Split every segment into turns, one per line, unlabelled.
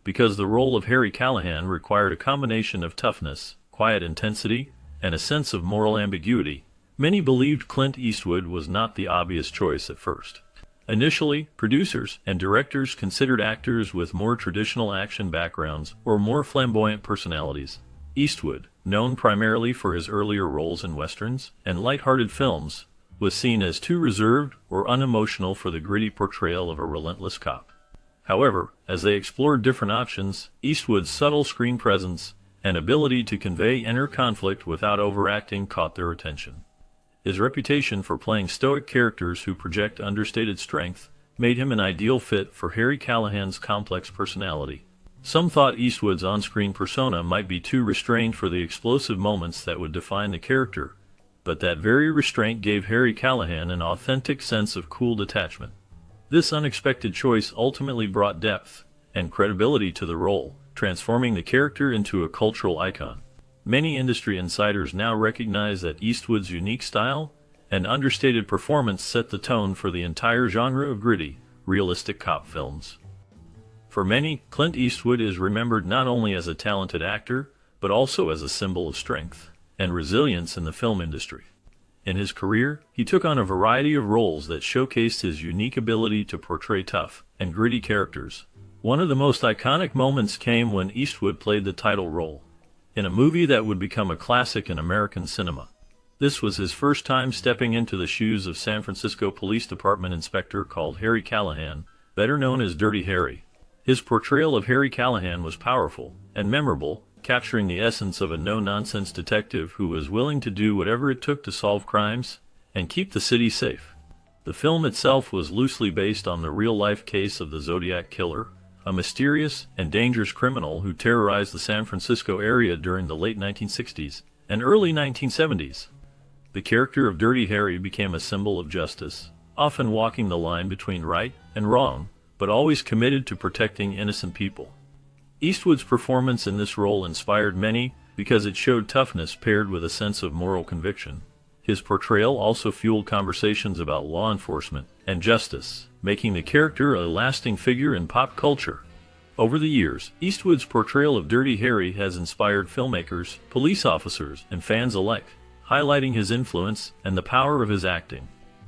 because the role of Harry Callahan required a combination of toughness, quiet intensity, and a sense of moral ambiguity. Many believed Clint Eastwood was not the obvious choice at first. Initially, producers and directors considered actors with more traditional action backgrounds or more flamboyant personalities. Eastwood, known primarily for his earlier roles in westerns and light-hearted films, was seen as too reserved or unemotional for the gritty portrayal of a relentless cop. However, as they explored different options, Eastwood's subtle screen presence and ability to convey inner conflict without overacting caught their attention. His reputation for playing stoic characters who project understated strength made him an ideal fit for Harry Callahan's complex personality. Some thought Eastwood's on-screen persona might be too restrained for the explosive moments that would define the character, but that very restraint gave Harry Callahan an authentic sense of cool detachment. This unexpected choice ultimately brought depth and credibility to the role, transforming the character into a cultural icon. Many industry insiders now recognize that Eastwood's unique style and understated performance set the tone for the entire genre of gritty, realistic cop films. For many, Clint Eastwood is remembered not only as a talented actor, but also as a symbol of strength and resilience in the film industry. In his career, he took on a variety of roles that showcased his unique ability to portray tough and gritty characters. One of the most iconic moments came when Eastwood played the title role in a movie that would become a classic in American cinema. This was his first time stepping into the shoes of San Francisco Police Department inspector called Harry Callahan, better known as Dirty Harry. His portrayal of Harry Callahan was powerful and memorable, capturing the essence of a no-nonsense detective who was willing to do whatever it took to solve crimes and keep the city safe. The film itself was loosely based on the real-life case of the Zodiac Killer, a mysterious and dangerous criminal who terrorized the San Francisco area during the late 1960s and early 1970s. The character of Dirty Harry became a symbol of justice, often walking the line between right and wrong, but always committed to protecting innocent people. Eastwood's performance in this role inspired many because it showed toughness paired with a sense of moral conviction. His portrayal also fueled conversations about law enforcement and justice, making the character a lasting figure in pop culture. Over the years, Eastwood's portrayal of Dirty Harry has inspired filmmakers, police officers, and fans alike, highlighting his influence and the power of his acting.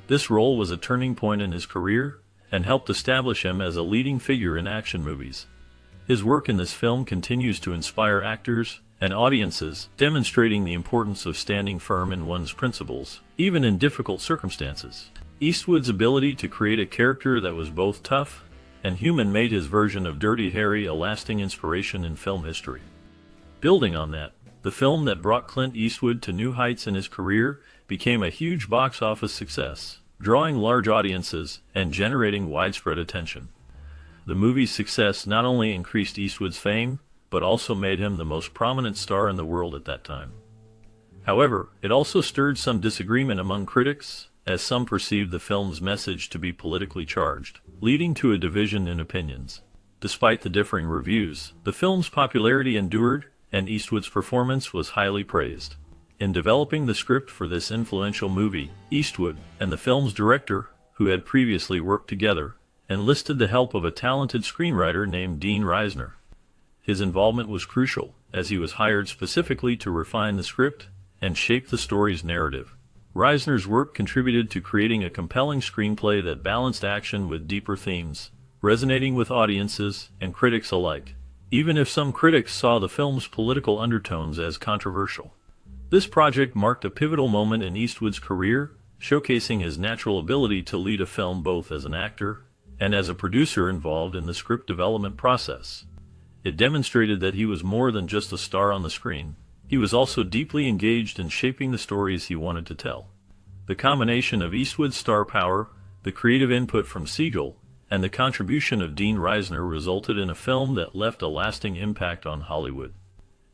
This role was a turning point in his career and helped establish him as a leading figure in action movies. His work in this film continues to inspire actors and audiences, demonstrating the importance of standing firm in one's principles, even in difficult circumstances. Eastwood's ability to create a character that was both tough and human made his version of Dirty Harry a lasting inspiration in film history. Building on that, the film that brought Clint Eastwood to new heights in his career became a huge box office success, drawing large audiences and generating widespread attention. The movie's success not only increased Eastwood's fame, but also made him the most prominent star in the world at that time. However, it also stirred some disagreement among critics, as some perceived the film's message to be politically charged, leading to a division in opinions. Despite the differing reviews, the film's popularity endured, and Eastwood's performance was highly praised. In developing the script for this influential movie, Eastwood and the film's director, who had previously worked together, enlisted the help of a talented screenwriter named Dean Reisner. His involvement was crucial, as he was hired specifically to refine the script and shape the story's narrative. Reisner's work contributed to creating a compelling screenplay that balanced action with deeper themes, resonating with audiences and critics alike, even if some critics saw the film's political undertones as controversial. This project marked a pivotal moment in Eastwood's career, showcasing his natural ability to lead a film both as an actor and as a producer involved in the script development process. It demonstrated that he was more than just a star on the screen. He was also deeply engaged in shaping the stories he wanted to tell. The combination of Eastwood's star power, the creative input from Siegel, and the contribution of Dean Reisner resulted in a film that left a lasting impact on Hollywood.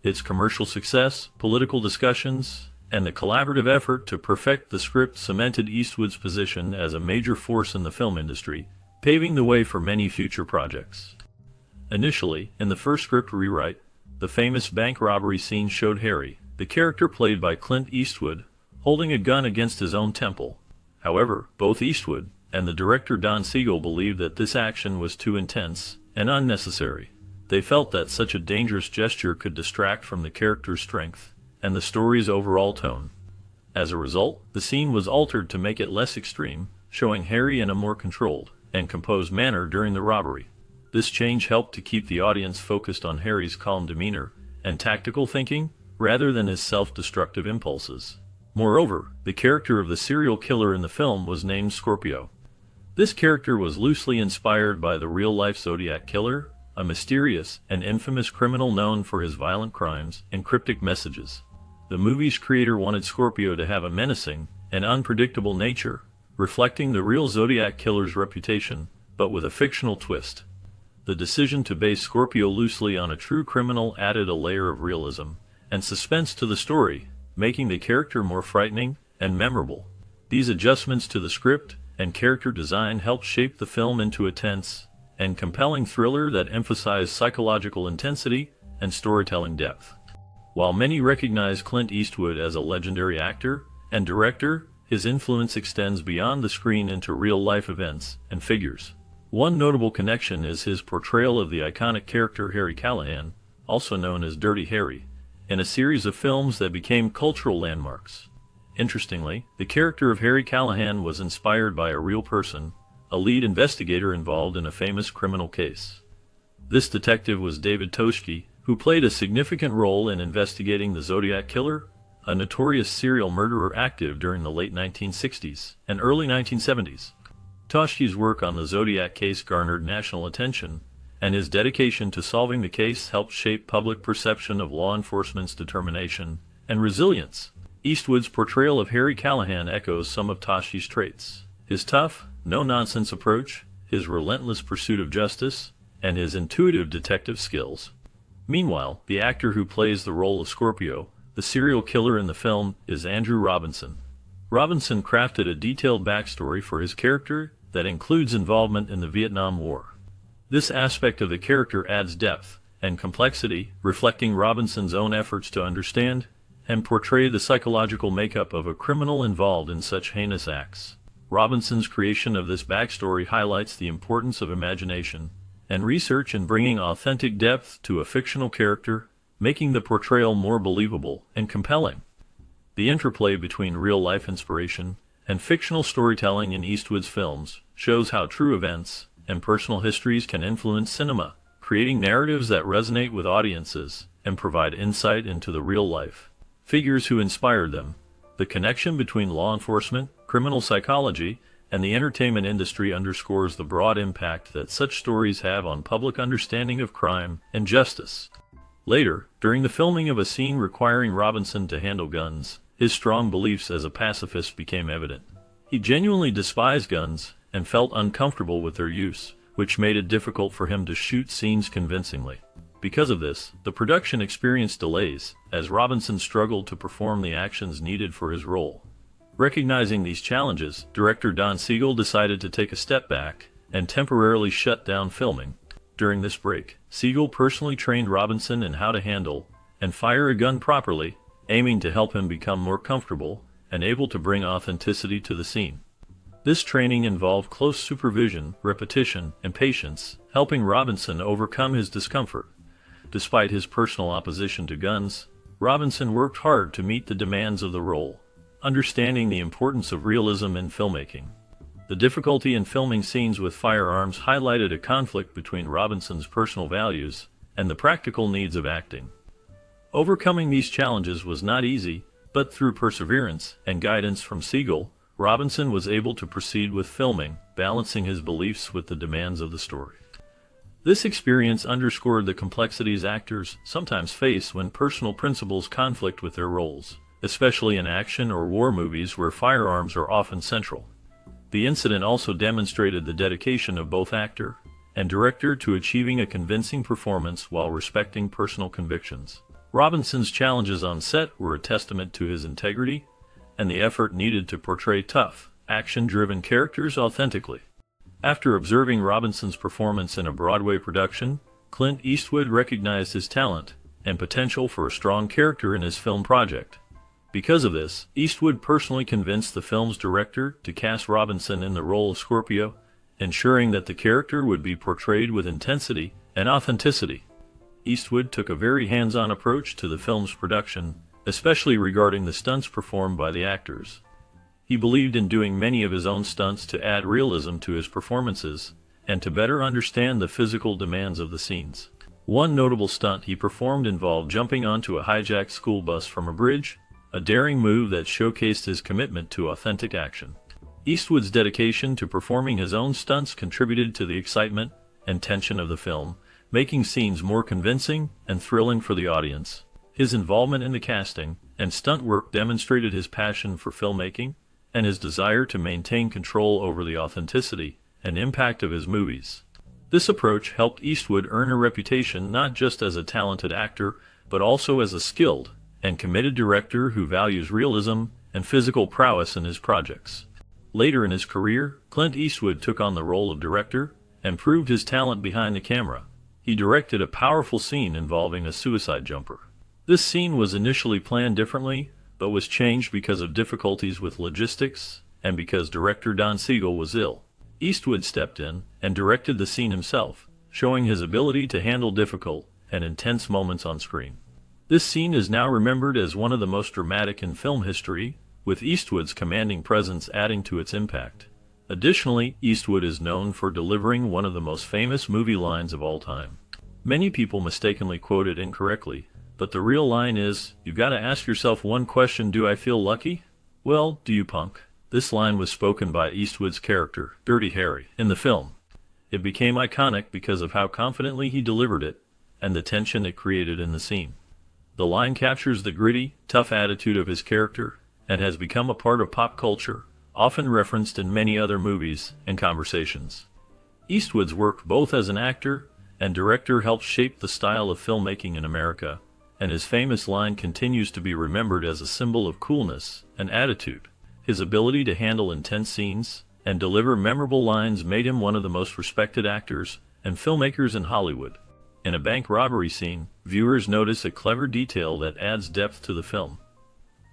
Its commercial success, political discussions, and the collaborative effort to perfect the script cemented Eastwood's position as a major force in the film industry, paving the way for many future projects. Initially, in the first script rewrite, the famous bank robbery scene showed Harry, the character played by Clint Eastwood, holding a gun against his own temple. However, both Eastwood and the director Don Siegel believed that this action was too intense and unnecessary. They felt that such a dangerous gesture could distract from the character's strength and the story's overall tone. As a result, the scene was altered to make it less extreme, showing Harry in a more controlled and composed manner during the robbery. This change helped to keep the audience focused on Harry's calm demeanor and tactical thinking, rather than his self-destructive impulses. Moreover, the character of the serial killer in the film was named Scorpio. This character was loosely inspired by the real-life Zodiac Killer, a mysterious and infamous criminal known for his violent crimes and cryptic messages. The movie's creator wanted Scorpio to have a menacing and unpredictable nature, reflecting the real Zodiac Killer's reputation, but with a fictional twist. The decision to base Scorpio loosely on a true criminal added a layer of realism and suspense to the story, making the character more frightening and memorable. These adjustments to the script and character design helped shape the film into a tense and compelling thriller that emphasized psychological intensity and storytelling depth. While many recognize Clint Eastwood as a legendary actor and director, his influence extends beyond the screen into real-life events and figures. One notable connection is his portrayal of the iconic character Harry Callahan, also known as Dirty Harry, in a series of films that became cultural landmarks. Interestingly, the character of Harry Callahan was inspired by a real person, a lead investigator involved in a famous criminal case. This detective was David Toshke, who played a significant role in investigating the Zodiac Killer, a notorious serial murderer active during the late 1960s and early 1970s. Toshke's work on the Zodiac case garnered national attention, and his dedication to solving the case helped shape public perception of law enforcement's determination and resilience. Eastwood's portrayal of Harry Callahan echoes some of Toshke's traits. His tough, no-nonsense approach, his relentless pursuit of justice, and his intuitive detective skills. Meanwhile, the actor who plays the role of Scorpio, the serial killer in the film, is Andrew Robinson. Robinson crafted a detailed backstory for his character that includes involvement in the Vietnam War. This aspect of the character adds depth and complexity, reflecting Robinson's own efforts to understand and portray the psychological makeup of a criminal involved in such heinous acts. Robinson's creation of this backstory highlights the importance of imagination and research in bringing authentic depth to a fictional character, making the portrayal more believable and compelling. The interplay between real-life inspiration and fictional storytelling in Eastwood's films shows how true events and personal histories can influence cinema, creating narratives that resonate with audiences and provide insight into the real-life figures who inspired them. The connection between law enforcement, criminal psychology, and the entertainment industry underscores the broad impact that such stories have on public understanding of crime and justice. Later, during the filming of a scene requiring Robinson to handle guns, his strong beliefs as a pacifist became evident. He genuinely despised guns and felt uncomfortable with their use, which made it difficult for him to shoot scenes convincingly. Because of this, the production experienced delays, as Robinson struggled to perform the actions needed for his role. Recognizing these challenges, director Don Siegel decided to take a step back and temporarily shut down filming. During this break, Siegel personally trained Robinson in how to handle and fire a gun properly, aiming to help him become more comfortable and able to bring authenticity to the scene. This training involved close supervision, repetition, and patience, helping Robinson overcome his discomfort. Despite his personal opposition to guns, Robinson worked hard to meet the demands of the role, understanding the importance of realism in filmmaking. The difficulty in filming scenes with firearms highlighted a conflict between Robinson's personal values and the practical needs of acting. Overcoming these challenges was not easy, but through perseverance and guidance from Siegel, Robinson was able to proceed with filming, balancing his beliefs with the demands of the story. This experience underscored the complexities actors sometimes face when personal principles conflict with their roles, especially in action or war movies where firearms are often central. The incident also demonstrated the dedication of both actor and director to achieving a convincing performance while respecting personal convictions. Robinson's challenges on set were a testament to his integrity and the effort needed to portray tough, action-driven characters authentically. After observing Robinson's performance in a Broadway production, Clint Eastwood recognized his talent and potential for a strong character in his film project. Because of this, Eastwood personally convinced the film's director to cast Robinson in the role of Scorpio, ensuring that the character would be portrayed with intensity and authenticity. Eastwood took a very hands-on approach to the film's production, especially regarding the stunts performed by the actors. He believed in doing many of his own stunts to add realism to his performances, and to better understand the physical demands of the scenes. One notable stunt he performed involved jumping onto a hijacked school bus from a bridge, a daring move that showcased his commitment to authentic action. Eastwood's dedication to performing his own stunts contributed to the excitement and tension of the film, making scenes more convincing and thrilling for the audience. His involvement in the casting and stunt work demonstrated his passion for filmmaking and his desire to maintain control over the authenticity and impact of his movies. This approach helped Eastwood earn a reputation not just as a talented actor, but also as a skilled and committed director who values realism and physical prowess in his projects. Later in his career, Clint Eastwood took on the role of director and proved his talent behind the camera. He directed a powerful scene involving a suicide jumper. This scene was initially planned differently, but was changed because of difficulties with logistics and because director Don Siegel was ill. Eastwood stepped in and directed the scene himself, showing his ability to handle difficult and intense moments on screen. This scene is now remembered as one of the most dramatic in film history, with Eastwood's commanding presence adding to its impact. Additionally, Eastwood is known for delivering one of the most famous movie lines of all time. Many people mistakenly quote it incorrectly, but the real line is, "You gotta ask yourself one question, do I feel lucky? Well, do you, punk?" This line was spoken by Eastwood's character, Dirty Harry, in the film. It became iconic because of how confidently he delivered it and the tension it created in the scene. The line captures the gritty, tough attitude of his character and has become a part of pop culture, often referenced in many other movies and conversations. Eastwood's work both as an actor and director helped shape the style of filmmaking in America, and his famous line continues to be remembered as a symbol of coolness and attitude. His ability to handle intense scenes and deliver memorable lines made him one of the most respected actors and filmmakers in Hollywood. In a bank robbery scene, viewers notice a clever detail that adds depth to the film.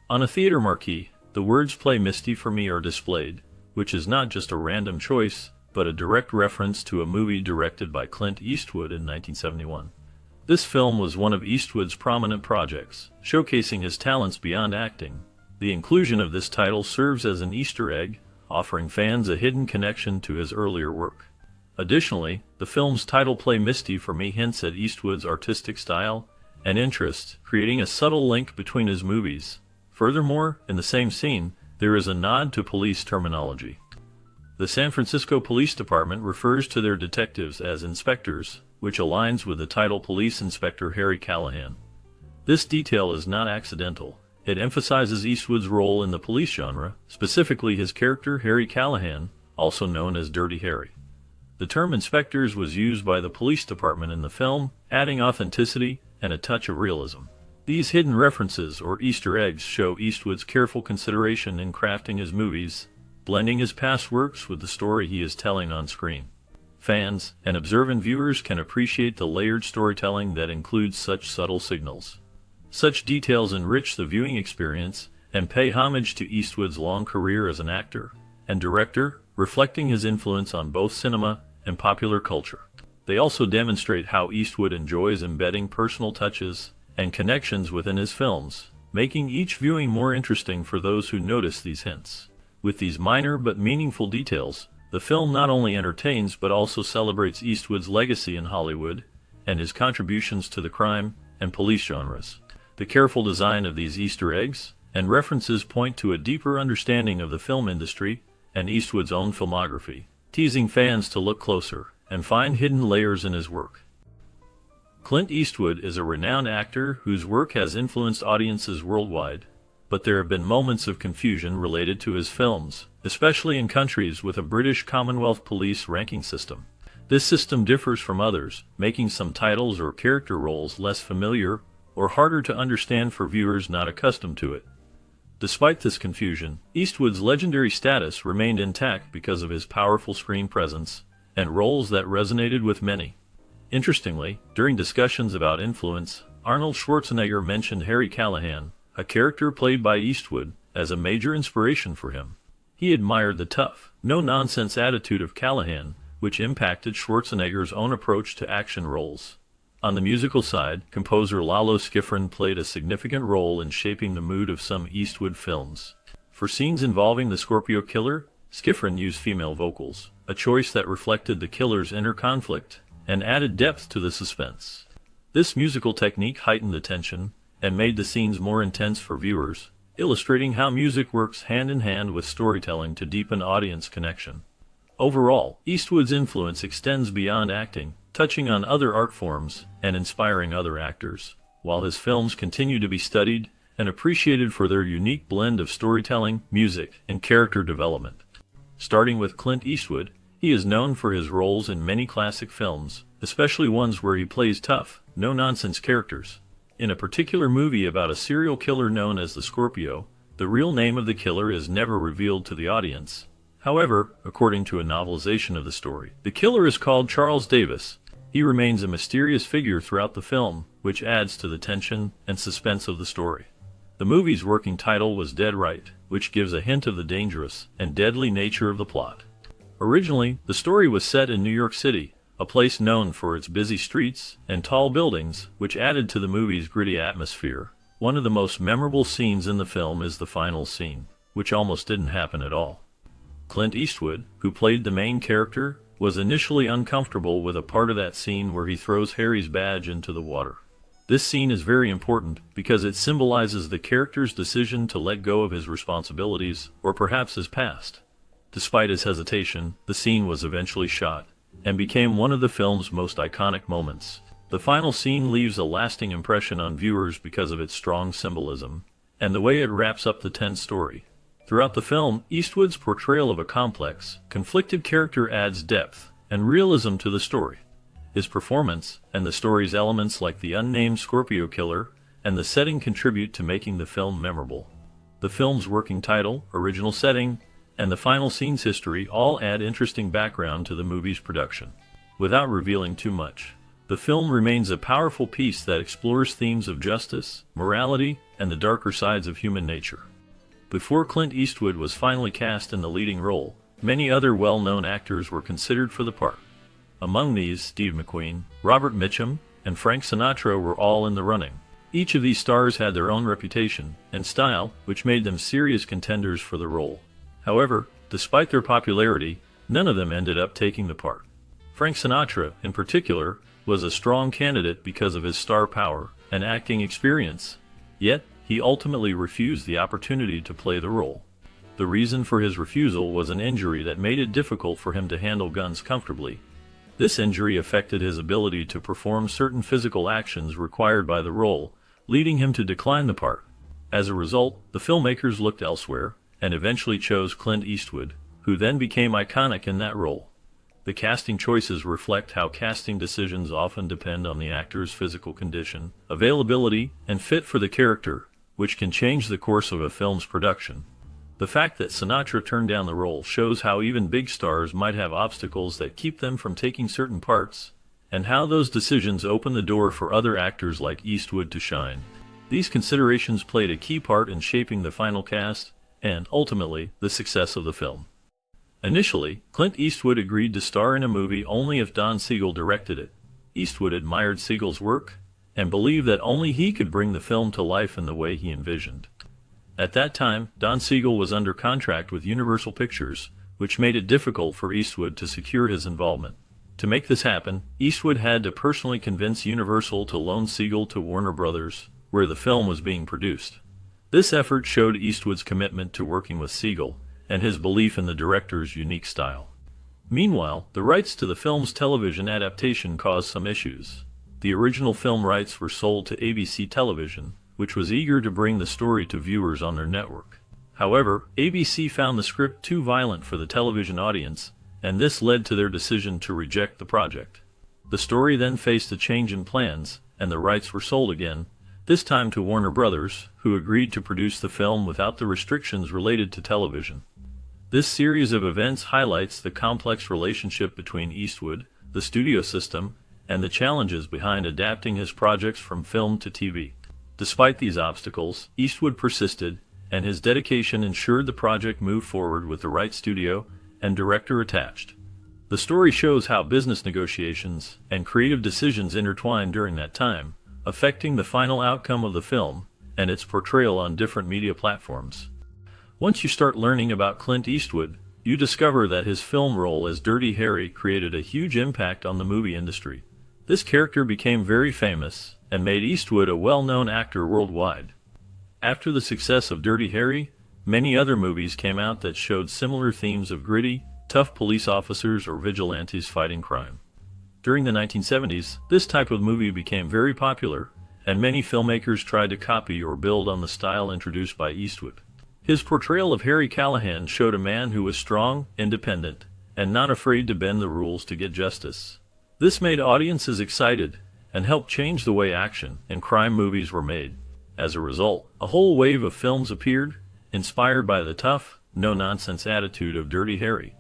On a theater marquee, the words "Play Misty for Me" are displayed, which is not just a random choice, but a direct reference to a movie directed by Clint Eastwood in 1971. This film was one of Eastwood's prominent projects, showcasing his talents beyond acting. The inclusion of this title serves as an Easter egg, offering fans a hidden connection to his earlier work. Additionally, the film's title "Play Misty for Me" hints at Eastwood's artistic style and interests, creating a subtle link between his movies. Furthermore, in the same scene, there is a nod to police terminology. The San Francisco Police Department refers to their detectives as inspectors, which aligns with the title Police Inspector Harry Callahan. This detail is not accidental. It emphasizes Eastwood's role in the police genre, specifically his character Harry Callahan, also known as Dirty Harry. The term inspectors was used by the police department in the film, adding authenticity and a touch of realism. These hidden references or Easter eggs show Eastwood's careful consideration in crafting his movies, blending his past works with the story he is telling on screen. Fans and observant viewers can appreciate the layered storytelling that includes such subtle signals. Such details enrich the viewing experience and pay homage to Eastwood's long career as an actor and director, reflecting his influence on both cinema and popular culture. They also demonstrate how Eastwood enjoys embedding personal touches and connections within his films, making each viewing more interesting for those who notice these hints. With these minor but meaningful details, the film not only entertains but also celebrates Eastwood's legacy in Hollywood and his contributions to the crime and police genres. The careful design of these Easter eggs and references point to a deeper understanding of the film industry and Eastwood's own filmography, teasing fans to look closer and find hidden layers in his work. Clint Eastwood is a renowned actor whose work has influenced audiences worldwide, but there have been moments of confusion related to his films, especially in countries with a British Commonwealth police ranking system. This system differs from others, making some titles or character roles less familiar or harder to understand for viewers not accustomed to it. Despite this confusion, Eastwood's legendary status remained intact because of his powerful screen presence and roles that resonated with many. Interestingly, during discussions about influence, Arnold Schwarzenegger mentioned Harry Callahan, a character played by Eastwood, as a major inspiration for him. He admired the tough, no-nonsense attitude of Callahan, which impacted Schwarzenegger's own approach to action roles. On the musical side, composer Lalo Schifrin played a significant role in shaping the mood of some Eastwood films. For scenes involving the Scorpio killer, Schifrin used female vocals, a choice that reflected the killer's inner conflict and added depth to the suspense. This musical technique heightened the tension and made the scenes more intense for viewers, illustrating how music works hand in hand with storytelling to deepen audience connection. Overall, Eastwood's influence extends beyond acting, touching on other art forms and inspiring other actors, while his films continue to be studied and appreciated for their unique blend of storytelling, music, and character development. Starting with Clint Eastwood, he is known for his roles in many classic films, especially ones where he plays tough, no-nonsense characters. In a particular movie about a serial killer known as the Scorpio, the real name of the killer is never revealed to the audience. However, according to a novelization of the story, the killer is called Charles Davis. He remains a mysterious figure throughout the film, which adds to the tension and suspense of the story. The movie's working title was Dead Right, which gives a hint of the dangerous and deadly nature of the plot. Originally, the story was set in New York City, a place known for its busy streets and tall buildings, which added to the movie's gritty atmosphere. One of the most memorable scenes in the film is the final scene, which almost didn't happen at all. Clint Eastwood, who played the main character, was initially uncomfortable with a part of that scene where he throws Harry's badge into the water. This scene is very important because it symbolizes the character's decision to let go of his responsibilities, or perhaps his past. Despite his hesitation, the scene was eventually shot and became one of the film's most iconic moments. The final scene leaves a lasting impression on viewers because of its strong symbolism and the way it wraps up the tense story. Throughout the film, Eastwood's portrayal of a complex, conflicted character adds depth and realism to the story. His performance and the story's elements like the unnamed Scorpio killer and the setting contribute to making the film memorable. The film's working title, original setting, and the final scene's history all add interesting background to the movie's production. Without revealing too much, the film remains a powerful piece that explores themes of justice, morality, and the darker sides of human nature. Before Clint Eastwood was finally cast in the leading role, many other well-known actors were considered for the part. Among these, Steve McQueen, Robert Mitchum, and Frank Sinatra were all in the running. Each of these stars had their own reputation and style, which made them serious contenders for the role. However, despite their popularity, none of them ended up taking the part. Frank Sinatra, in particular, was a strong candidate because of his star power and acting experience, yet he ultimately refused the opportunity to play the role. The reason for his refusal was an injury that made it difficult for him to handle guns comfortably. This injury affected his ability to perform certain physical actions required by the role, leading him to decline the part. As a result, the filmmakers looked elsewhere and eventually chose Clint Eastwood, who then became iconic in that role. The casting choices reflect how casting decisions often depend on the actor's physical condition, availability, and fit for the character, which can change the course of a film's production. The fact that Sinatra turned down the role shows how even big stars might have obstacles that keep them from taking certain parts, and how those decisions open the door for other actors like Eastwood to shine. These considerations played a key part in shaping the final cast, and, ultimately, the success of the film. Initially, Clint Eastwood agreed to star in a movie only if Don Siegel directed it. Eastwood admired Siegel's work, and believed that only he could bring the film to life in the way he envisioned. At that time, Don Siegel was under contract with Universal Pictures, which made it difficult for Eastwood to secure his involvement. To make this happen, Eastwood had to personally convince Universal to loan Siegel to Warner Brothers, where the film was being produced. This effort showed Eastwood's commitment to working with Siegel and his belief in the director's unique style. Meanwhile, the rights to the film's television adaptation caused some issues. The original film rights were sold to ABC Television, which was eager to bring the story to viewers on their network. However, ABC found the script too violent for the television audience, and this led to their decision to reject the project. The story then faced a change in plans, and the rights were sold again, this time to Warner Brothers, who agreed to produce the film without the restrictions related to television. This series of events highlights the complex relationship between Eastwood, the studio system, and the challenges behind adapting his projects from film to TV. Despite these obstacles, Eastwood persisted, and his dedication ensured the project moved forward with the right studio and director attached. The story shows how business negotiations and creative decisions intertwined during that time, affecting the final outcome of the film and its portrayal on different media platforms. Once you start learning about Clint Eastwood, you discover that his film role as Dirty Harry created a huge impact on the movie industry. This character became very famous and made Eastwood a well-known actor worldwide. After the success of Dirty Harry, many other movies came out that showed similar themes of gritty, tough police officers or vigilantes fighting crime. During the 1970s, this type of movie became very popular, and many filmmakers tried to copy or build on the style introduced by Eastwood. His portrayal of Harry Callahan showed a man who was strong, independent, and not afraid to bend the rules to get justice. This made audiences excited and helped change the way action and crime movies were made. As a result, a whole wave of films appeared, inspired by the tough, no-nonsense attitude of Dirty Harry.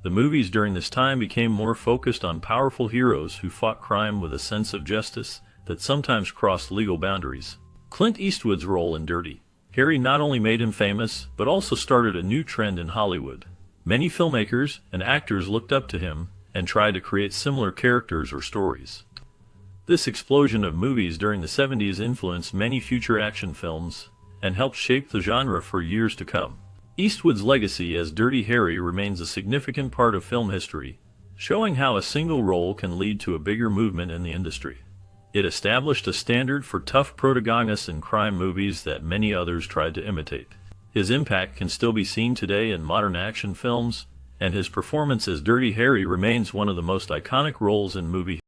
The movies during this time became more focused on powerful heroes who fought crime with a sense of justice that sometimes crossed legal boundaries. Clint Eastwood's role in Dirty Harry not only made him famous, but also started a new trend in Hollywood. Many filmmakers and actors looked up to him and tried to create similar characters or stories. This explosion of movies during the 70s influenced many future action films and helped shape the genre for years to come. Eastwood's legacy as Dirty Harry remains a significant part of film history, showing how a single role can lead to a bigger movement in the industry. It established a standard for tough protagonists in crime movies that many others tried to imitate. His impact can still be seen today in modern action films, and his performance as Dirty Harry remains one of the most iconic roles in movie